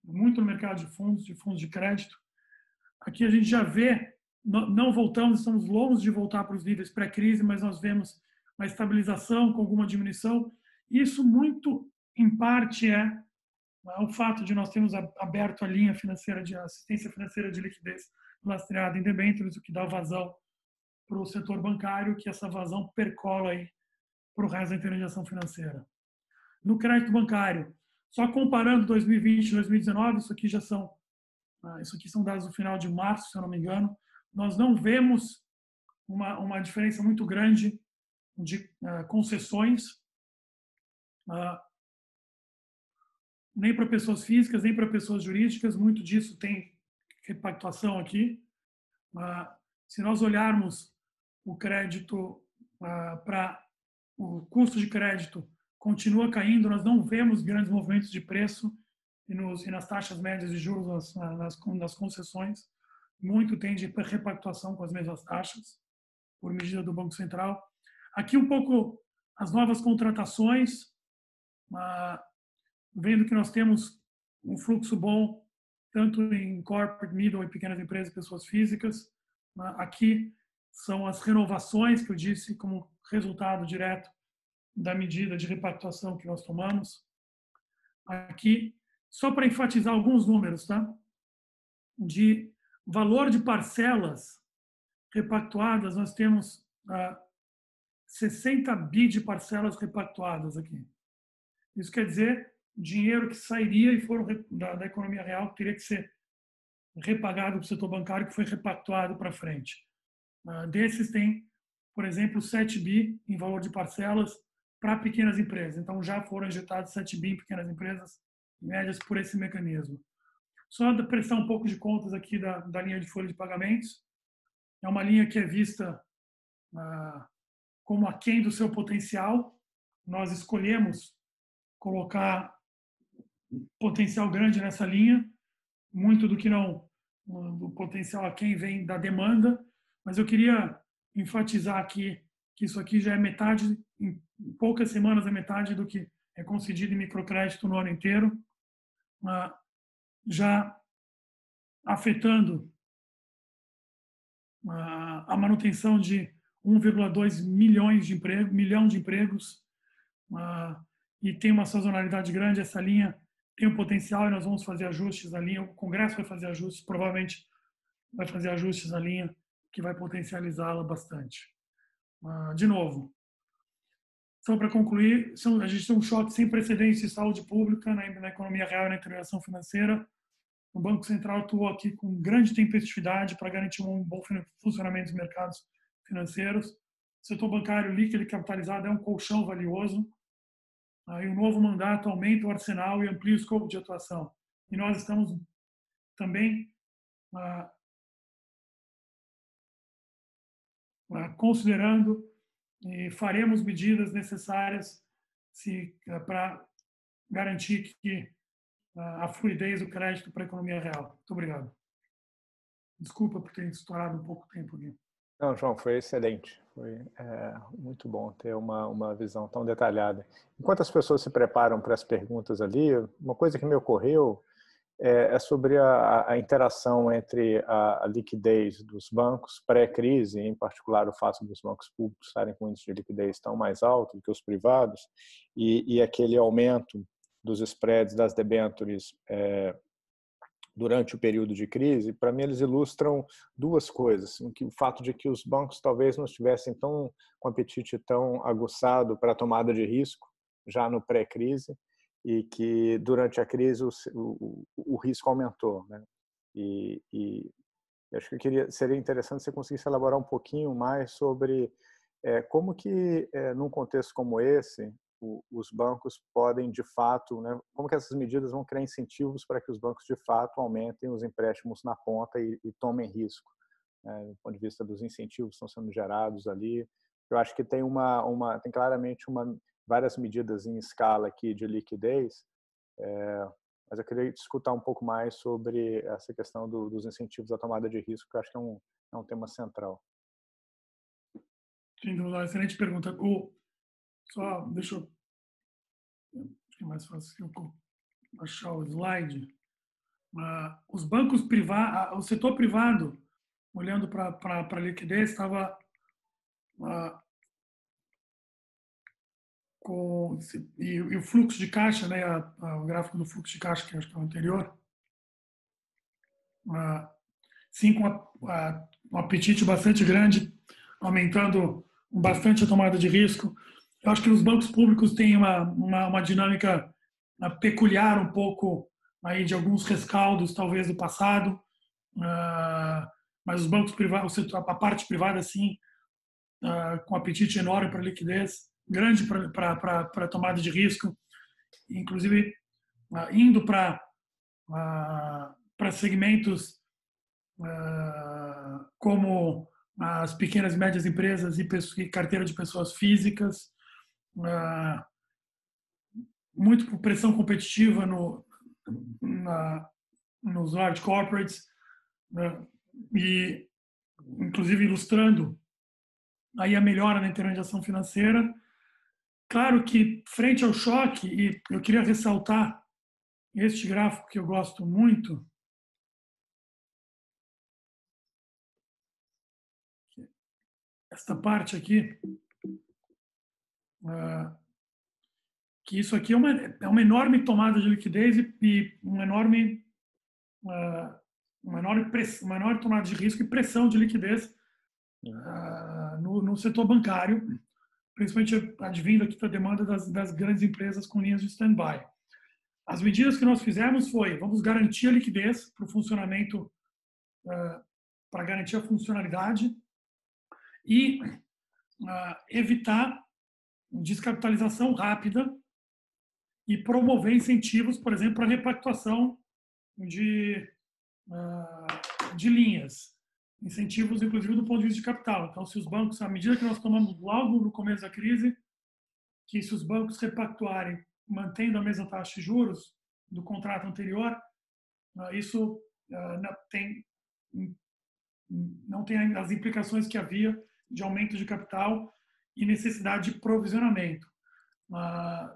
muito no mercado de fundos de crédito. Aqui a gente já vê, não voltamos, estamos longos de voltar para os níveis pré-crise, mas nós vemos uma estabilização com alguma diminuição. Isso muito, em parte, é o fato de nós termos aberto a linha financeira de assistência financeira de liquidez lastreada em debêntures, o que dá vazão para o setor bancário, que essa vazão percola aí para o resto da intermediação financeira. No crédito bancário, só comparando 2020 e 2019, isso aqui são dados do final de março, se eu não me engano, nós não vemos uma diferença muito grande de concessões, nem para pessoas físicas, nem para pessoas jurídicas, muito disso tem repactuação aqui. Se nós olharmos o crédito para o custo de crédito continua caindo, nós não vemos grandes movimentos de preço e nas taxas médias de juros nas concessões. Muito tem de repactuação com as mesmas taxas, por medida do Banco Central. Aqui um pouco as novas contratações, vendo que nós temos um fluxo bom, tanto em corporate, middle e pequenas empresas e pessoas físicas. Aqui são as renovações que eu disse como resultado direto da medida de repactuação que nós tomamos. Aqui, só para enfatizar alguns números, tá? De valor de parcelas repactuadas, nós temos 60 bi de parcelas repactuadas aqui. Isso quer dizer dinheiro que sairia e foram da economia real, que teria que ser repagado para o setor bancário, que foi repactuado para frente. Desses tem, por exemplo, 7 bi em valor de parcelas para pequenas empresas. Então, já foram injetados 7 bi em pequenas empresas, médias, por esse mecanismo. Só de prestar um pouco de contas aqui da linha de folha de pagamentos. É uma linha que é vista como aquém do seu potencial. Nós escolhemos colocar potencial grande nessa linha, muito do que não, do potencial aquém vem da demanda, mas eu queria enfatizar aqui que isso aqui já é metade, em poucas semanas é metade do que é concedido em microcrédito no ano inteiro, já afetando a manutenção de 1,2 milhão de empregos, e tem uma sazonalidade grande. Essa linha tem um potencial e nós vamos fazer ajustes na linha. O Congresso vai fazer ajustes, provavelmente vai fazer ajustes na linha que vai potencializá-la bastante. De novo, só para concluir, a gente tem um choque sem precedentes de saúde pública na economia real e na intervenção financeira. O Banco Central atuou aqui com grande tempestividade para garantir um bom funcionamento dos mercados financeiros. O setor bancário líquido e capitalizado é um colchão valioso. E o novo mandato aumenta o arsenal e amplia o escopo de atuação. E nós estamos também considerando e faremos medidas necessárias para garantir que a fluidez do crédito para a economia real. Muito obrigado. Desculpa por ter estourado um pouco o tempo aqui. Não, João, foi excelente. Foi muito bom ter uma visão tão detalhada. Enquanto as pessoas se preparam para as perguntas ali, uma coisa que me ocorreu é sobre a interação entre a liquidez dos bancos pré-crise, em particular o fato dos bancos públicos estarem com índice de liquidez tão mais alto do que os privados, e aquele aumento dos spreads das debêntures durante o período de crise. Para mim, eles ilustram duas coisas. O fato de que os bancos talvez não estivessem com apetite tão aguçado para a tomada de risco, já no pré-crise, e que durante a crise o risco aumentou, né? E acho que seria interessante se você conseguisse elaborar um pouquinho mais sobre como que, num contexto como esse, os bancos podem, de fato, né, como que essas medidas vão criar incentivos para que os bancos, de fato, aumentem os empréstimos na ponta e tomem risco, né, do ponto de vista dos incentivos que estão sendo gerados ali. Eu acho que tem tem claramente várias medidas em escala aqui de liquidez, mas eu queria escutar um pouco mais sobre essa questão dos incentivos à tomada de risco, que eu acho que é um tema central. Sim, excelente pergunta. Só deixa eu... Acho que é mais fácil que eu achar o slide. Os bancos privados, o setor privado, olhando para a liquidez, estava e o fluxo de caixa, né, o gráfico do fluxo de caixa, que acho que é o anterior, sim, com um apetite bastante grande, aumentando bastante a tomada de risco. Eu acho que os bancos públicos têm uma dinâmica peculiar um pouco aí de alguns rescaldos, talvez, do passado, mas os bancos privados, a parte privada, sim, com apetite enorme para liquidez, grande para tomada de risco, inclusive indo para segmentos como as pequenas e médias empresas e carteira de pessoas físicas, muito por pressão competitiva nos large corporates, e inclusive ilustrando aí a melhora na intermediação financeira. Claro que, frente ao choque, e eu queria ressaltar este gráfico que eu gosto muito, esta parte aqui, que isso aqui é uma enorme tomada de liquidez e uma enorme tomada de risco e pressão de liquidez no setor bancário, principalmente advindo aqui da demanda das grandes empresas com linhas de stand-by. As medidas que nós fizemos foi, vamos garantir a liquidez para o funcionamento, para garantir a funcionalidade e evitar descapitalização rápida e promover incentivos, por exemplo, para repactuação de linhas, incentivos, inclusive, do ponto de vista de capital. Então, se os bancos, à medida que nós tomamos logo no começo da crise, que se os bancos repactuarem, mantendo a mesma taxa de juros do contrato anterior, isso não tem as implicações que havia de aumento de capital e necessidade de provisionamento.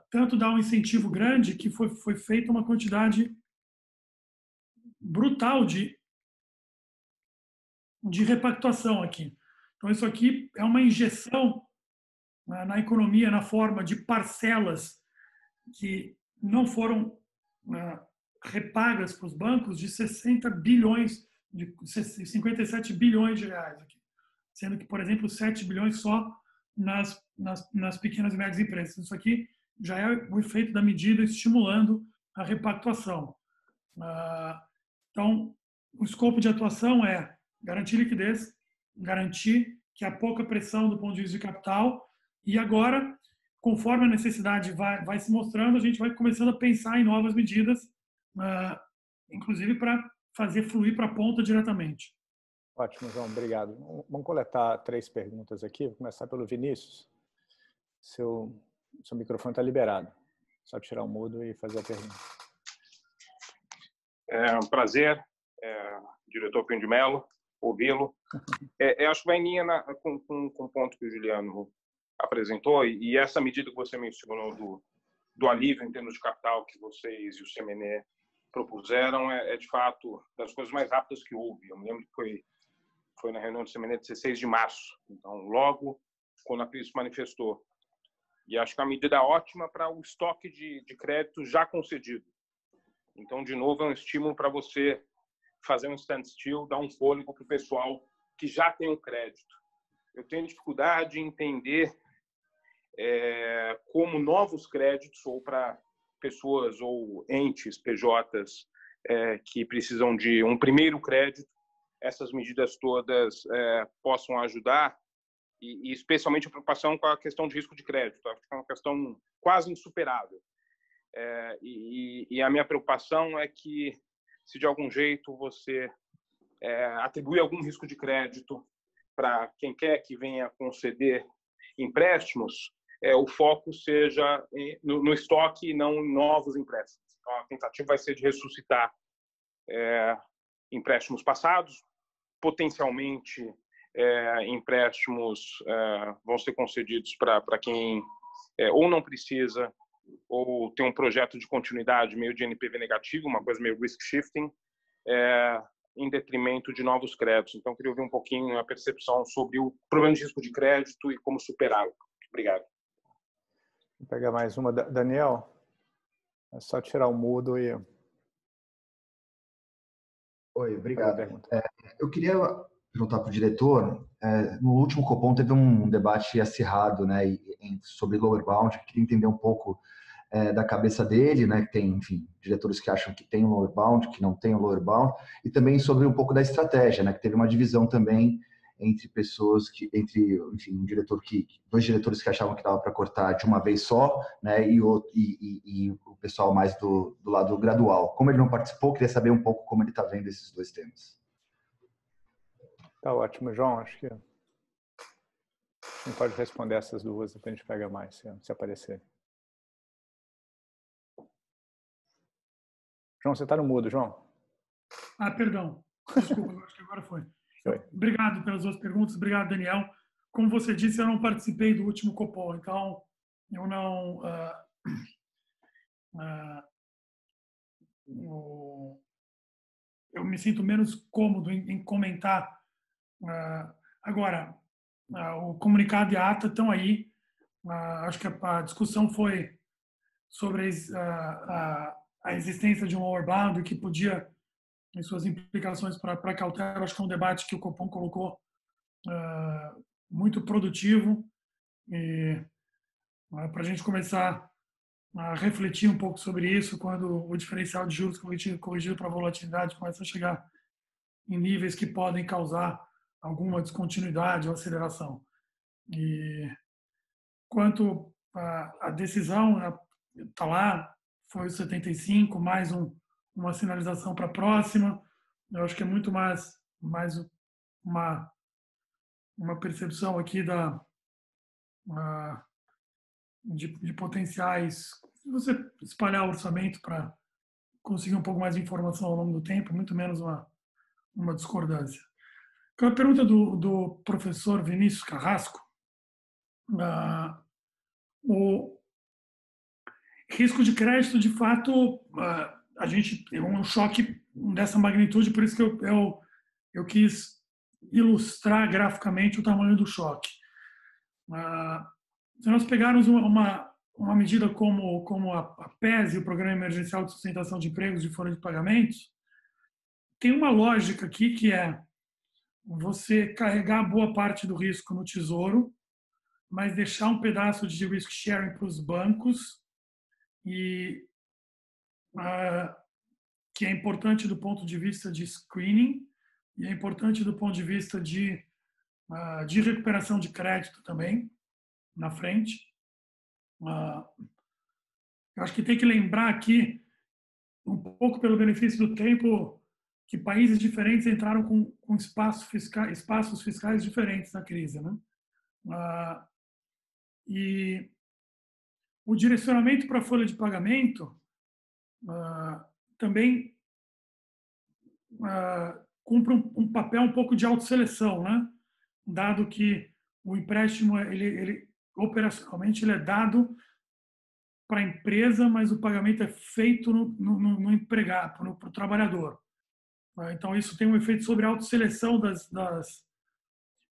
Tanto dá um incentivo grande que foi feita uma quantidade brutal de repactuação aqui. Então, isso aqui é uma injeção na economia na forma de parcelas que não foram repagas para os bancos de 60 bilhões, de 57 bilhões de reais aqui. Sendo que, por exemplo, 7 bilhões só nas pequenas e médias empresas. Isso aqui já é o efeito da medida estimulando a repactuação. Então, o escopo de atuação é garantir liquidez, garantir que há pouca pressão do ponto de vista de capital e agora, conforme a necessidade vai se mostrando, a gente vai começando a pensar em novas medidas, inclusive para fazer fluir para a ponta diretamente. Ótimo, João, obrigado. Vamos coletar 3 perguntas aqui. Vou começar pelo Vinícius. Seu microfone está liberado. Só tirar o mudo e fazer a pergunta. É um prazer, diretor Pinho de Mello, ouvi-lo. Acho que vai em linha com o ponto que o Juliano apresentou e essa medida que você mencionou do alívio em termos de capital que vocês e o CMNE propuseram de fato, das coisas mais rápidas que houve. Eu me lembro que foi na reunião do CMNE de 16 de março, então logo quando a crise se manifestou. E acho que é uma medida ótima para o estoque de crédito já concedido. Então, de novo, é um estímulo para você fazer um standstill, dar um fôlego para o pessoal que já tem um crédito. Eu tenho dificuldade em entender como novos créditos, ou para pessoas ou entes, PJs, que precisam de um primeiro crédito, essas medidas todas possam ajudar, e especialmente a preocupação com a questão de risco de crédito. Acho que é uma questão quase insuperável. E a minha preocupação é que, se de algum jeito você atribui algum risco de crédito para quem quer que venha conceder empréstimos, o foco seja no estoque e não em novos empréstimos. Então, a tentativa vai ser de ressuscitar empréstimos passados, potencialmente empréstimos vão ser concedidos para quem ou não precisa ou tem um projeto de continuidade meio de NPV negativo, uma coisa meio risk shifting, em detrimento de novos créditos. Então, queria ouvir um pouquinho a percepção sobre o problema de risco de crédito e como superá-lo. Obrigado. Vou pegar mais uma. Daniel, é só tirar o mudo e... Oi, obrigado. Eu queria perguntar para o diretor, no último Copom teve um debate acirrado, né, sobre lower bound. Eu queria entender um pouco da cabeça dele, né, que tem, enfim, diretores que acham que tem o lower bound, que não tem o lower bound, e também sobre um pouco da estratégia, né, que teve uma divisão também entre pessoas enfim, dois diretores que achavam que dava para cortar de uma vez só, né, e o pessoal mais do lado gradual. Como ele não participou, queria saber um pouco como ele está vendo esses dois temas. Tá ótimo, João. Acho que não pode responder essas duas, depois a gente pega mais, se aparecer. João, você está no mudo, João. Perdão. Desculpa, acho que agora foi. Obrigado pelas duas perguntas. Obrigado, Daniel. Como você disse, eu não participei do último Copom, então eu não... eu me sinto menos cômodo em comentar. Agora, o comunicado e a ata estão aí. Acho que a discussão foi sobre a existência de um overbound que podia, em suas implicações para a cautela. Acho que é um debate que o Copom colocou muito produtivo, e para a gente começar a refletir um pouco sobre isso quando o diferencial de juros corrigido para volatilidade começa a chegar em níveis que podem causar alguma descontinuidade ou aceleração. E quanto à decisão, está lá, foi o 75, mais uma sinalização para a próxima. Eu acho que é muito mais uma percepção aqui de potenciais. Se você espalhar o orçamento para conseguir um pouco mais de informação ao longo do tempo, muito menos uma discordância. A pergunta do professor Vinícius Carrasco, o risco de crédito, de fato, a gente tem um choque dessa magnitude, por isso que eu quis ilustrar graficamente o tamanho do choque. Se nós pegarmos uma medida como a PES, o Programa Emergencial de Sustentação de Empregos de Folha de Pagamentos, tem uma lógica aqui que é você carregar boa parte do risco no Tesouro, mas deixar um pedaço de risk sharing para os bancos, e que é importante do ponto de vista de screening e é importante do ponto de vista de recuperação de crédito também, na frente. Eu acho que tem que lembrar aqui, um pouco pelo benefício do tempo, que países diferentes entraram com espaços fiscais diferentes na crise, né? E o direcionamento para a folha de pagamento também cumpre um papel um pouco de autoseleção, né? Dado que o empréstimo, ele operacionalmente, ele é dado para a empresa, mas o pagamento é feito no empregado, para o trabalhador. Então, isso tem um efeito sobre a autoseleção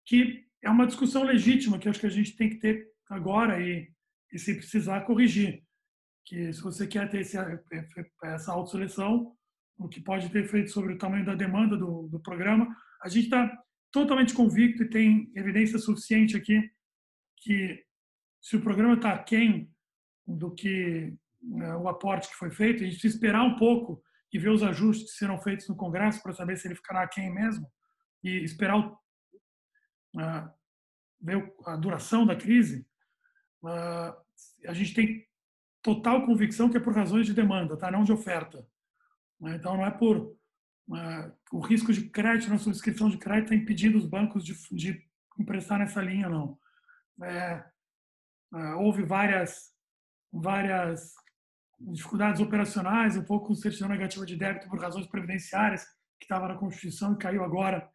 que é uma discussão legítima, que acho que a gente tem que ter agora e se precisar, corrigir. Que se você quer ter essa autoseleção, o que pode ter efeito sobre o tamanho da demanda do programa, a gente está totalmente convicto e tem evidência suficiente aqui que se o programa está aquém do que o aporte que foi feito, a gente precisa esperar um pouco e ver os ajustes que serão feitos no Congresso para saber se ele ficará aquém mesmo, e esperar ver a duração da crise. A gente tem total convicção que é por razões de demanda, tá? Não de oferta. Então, não é por o risco de crédito, na subscrição de crédito está impedindo os bancos de emprestar nessa linha, não. Houve várias dificuldades operacionais, um pouco com certidão negativa de débito por razões previdenciárias, que estava na Constituição e caiu agora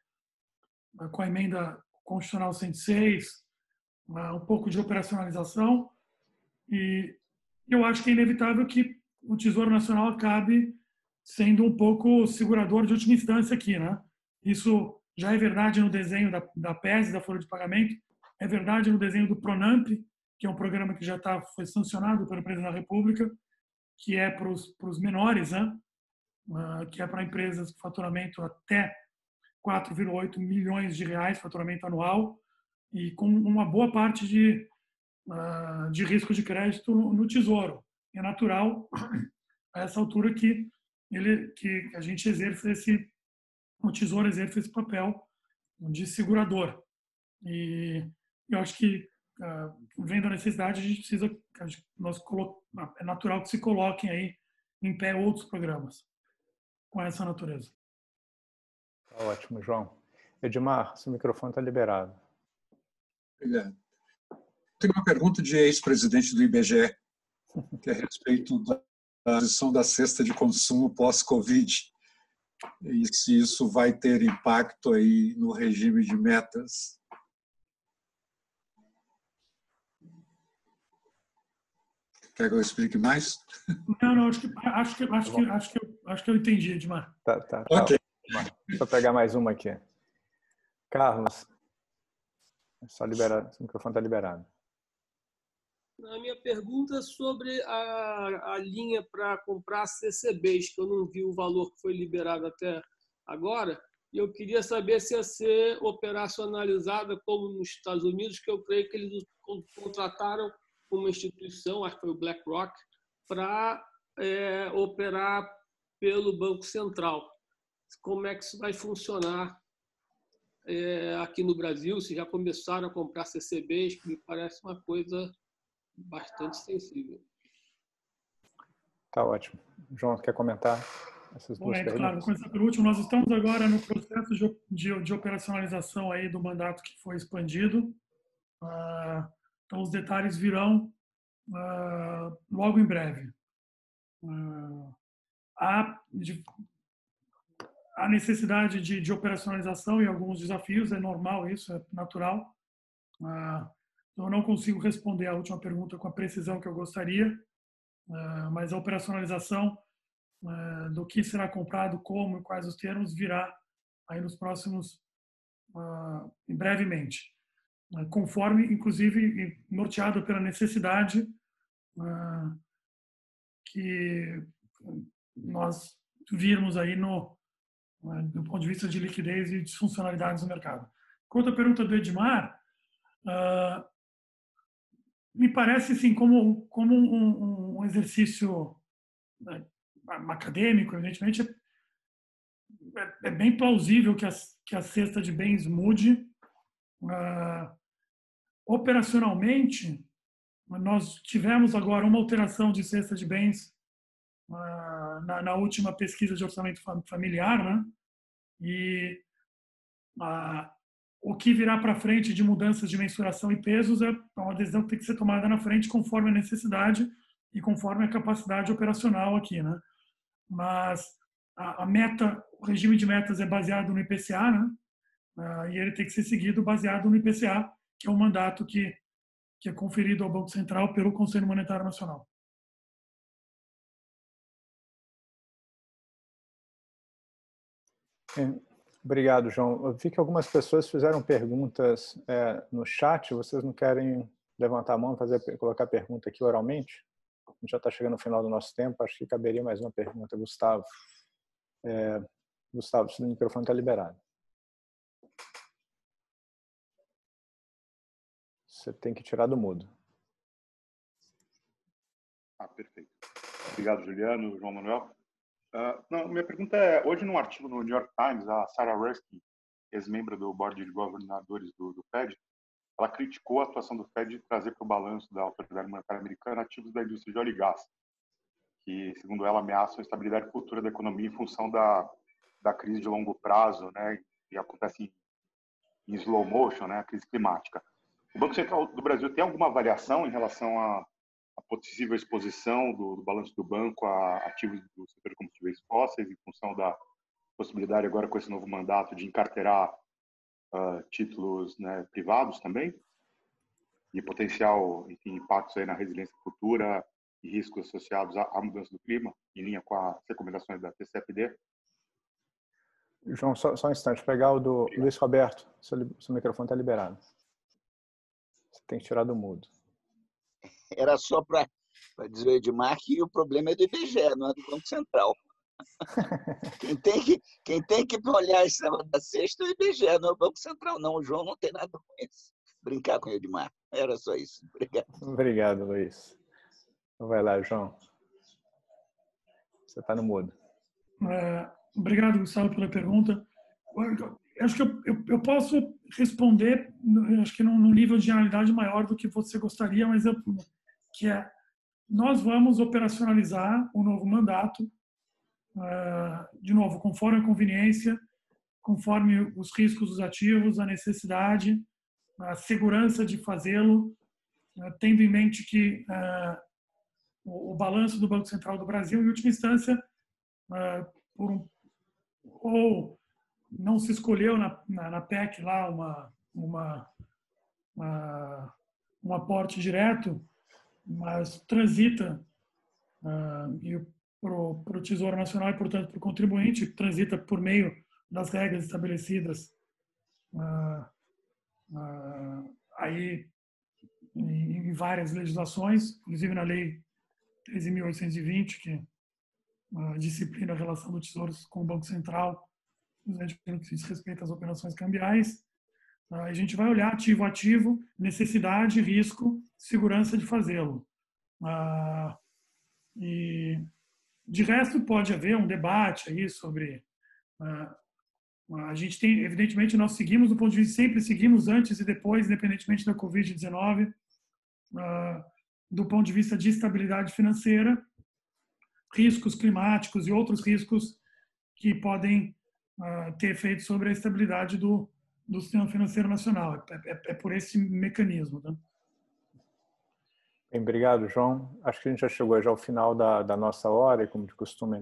com a emenda constitucional 106, um pouco de operacionalização, e eu acho que é inevitável que o Tesouro Nacional acabe sendo um pouco segurador de última instância aqui, né? Isso já é verdade no desenho da PES, da folha de pagamento, é verdade no desenho do Pronamp, que é um programa que já foi sancionado pelo Presidente da República, que é para os menores, né? Que é para empresas com faturamento até 4,8 milhões de reais, faturamento anual, e com uma boa parte de risco de crédito no Tesouro. É natural, a essa altura, que a gente exerça o Tesouro exerça esse papel de segurador. E eu acho que, vendo a necessidade, a gente precisa, é natural que se coloquem aí em pé outros programas com essa natureza. Tá ótimo, João. Edmar, seu microfone está liberado. Obrigado. Tenho uma pergunta de ex-presidente do IBGE, que é a respeito da posição da cesta de consumo pós-Covid, e se isso vai ter impacto aí no regime de metas. Quer que eu explique mais? Não, acho que eu entendi, Edmar. Tá. Ok. Deixa eu pegar mais uma aqui. Carlos, Só liberar, o microfone está liberado. A minha pergunta é sobre a linha para comprar CCBs, que eu não vi o valor que foi liberado até agora, e eu queria saber se ia ser operacionalizada como nos Estados Unidos, que eu creio que eles contrataram uma instituição, acho que foi o BlackRock, para operar pelo Banco Central. Como é que isso vai funcionar aqui no Brasil? Se já começaram a comprar CCBs, que me parece uma coisa bastante sensível. Tá ótimo. João, quer comentar essas duas perguntas? Claro, vou começar por último. Nós estamos agora no processo de operacionalização aí do mandato que foi expandido. Então, os detalhes virão logo em breve. Há necessidade de operacionalização e alguns desafios, é normal isso, é natural. Eu não consigo responder a última pergunta com a precisão que eu gostaria, mas a operacionalização do que será comprado, como e quais os termos virá aí nos próximos, brevemente, conforme, inclusive, norteado pela necessidade que nós virmos aí do ponto de vista de liquidez e disfuncionalidades do mercado. Quanto à pergunta do Edmar, me parece assim como um exercício acadêmico, evidentemente é bem plausível que a cesta de bens mude. Operacionalmente, nós tivemos agora uma alteração de cesta de bens na última pesquisa de orçamento familiar, né? E o que virá para frente de mudanças de mensuração e pesos é uma decisão que tem que ser tomada na frente conforme a necessidade e conforme a capacidade operacional aqui, né? Mas a meta, o regime de metas é baseado no IPCA, né? E ele tem que ser seguido baseado no IPCA, que é um mandato que é conferido ao Banco Central pelo Conselho Monetário Nacional. Obrigado, João. Eu vi que algumas pessoas fizeram perguntas no chat. Vocês não querem levantar a mão e colocar pergunta aqui oralmente? A gente já está chegando no final do nosso tempo. Acho que caberia mais uma pergunta. Gustavo. Gustavo, seu microfone está liberado. Você tem que tirar do mudo. Perfeito. Obrigado, Juliano, João Manuel. Minha pergunta é, hoje num artigo no New York Times, a Sarah Ruskin, ex-membro do Board de Governadores do Fed, ela criticou a atuação do Fed de trazer para o balanço da Autoridade Monetária Americana ativos da indústria de óleo e gás, que, segundo ela, ameaçam a estabilidade futura da economia em função da crise de longo prazo, né, que acontece em slow motion, né, a crise climática. O Banco Central do Brasil tem alguma avaliação em relação a possível exposição do balanço do banco a ativos do setor de combustíveis fósseis, em função da possibilidade agora com esse novo mandato de encarteirar títulos, né, privados também, e potencial, enfim, impactos aí na resiliência futura e riscos associados à mudança do clima, em linha com as recomendações da TCFD. João, só um instante, pegar o do Luiz Roberto, seu microfone está liberado. Você tem que tirar do mudo. Era só para dizer o Edmar que o problema é do IBGE, não é do Banco Central. Quem tem que olhar esse negócio da cesta é o IBGE, não é o Banco Central, não. O João não tem nada com isso. Brincar com o Edmar. Era só isso. Obrigado. Obrigado, Luiz. Então vai lá, João. Você está no mudo. Obrigado, Gustavo, pela pergunta. Acho que eu posso responder, acho que num nível de generalidade maior do que você gostaria, mas nós vamos operacionalizar o novo mandato, de novo, conforme a conveniência, conforme os riscos dos ativos, a necessidade, a segurança de fazê-lo, tendo em mente que o balanço do Banco Central do Brasil, em última instância, ou não se escolheu na PEC lá um aporte direto, mas transita para o Tesouro Nacional e, portanto, para o contribuinte, transita por meio das regras estabelecidas aí em várias legislações, inclusive na Lei 13.820, que disciplina a relação do Tesouro com o Banco Central, no que diz respeito às operações cambiais. A gente vai olhar ativo a ativo, necessidade, risco, segurança de fazê-lo. E de resto pode haver um debate aí sobre a gente tem, evidentemente, nós seguimos do ponto de vista, sempre seguimos antes e depois, independentemente da Covid-19, do ponto de vista de estabilidade financeira, riscos climáticos e outros riscos que podem ter efeito sobre a estabilidade do sistema financeiro nacional. É por esse mecanismo. Tá? Bem, obrigado, João. Acho que a gente já chegou já ao final da nossa hora e, como de costume, a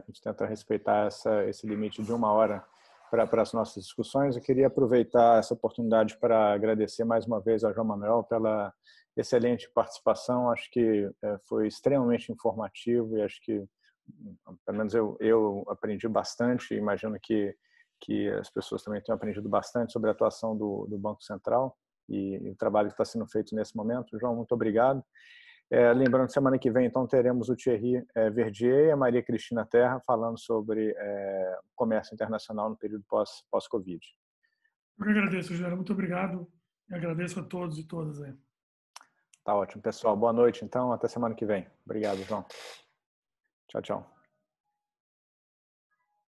gente tenta respeitar esse limite de 1 hora para as nossas discussões. Eu queria aproveitar essa oportunidade para agradecer mais uma vez ao João Manuel pela excelente participação. Acho que foi extremamente informativo e acho que, pelo menos eu aprendi bastante. Imagino que as pessoas também tenham aprendido bastante sobre a atuação do Banco Central e o trabalho que está sendo feito nesse momento. João, muito obrigado. Lembrando que semana que vem, então, teremos o Thierry Verdier e a Maria Cristina Terra falando sobre comércio internacional no período pós-Covid. Eu agradeço, Juliano. Muito obrigado. E agradeço a todos e todas aí. Tá ótimo, pessoal. Boa noite, então. Até semana que vem. Obrigado, João. Tchau, tchau.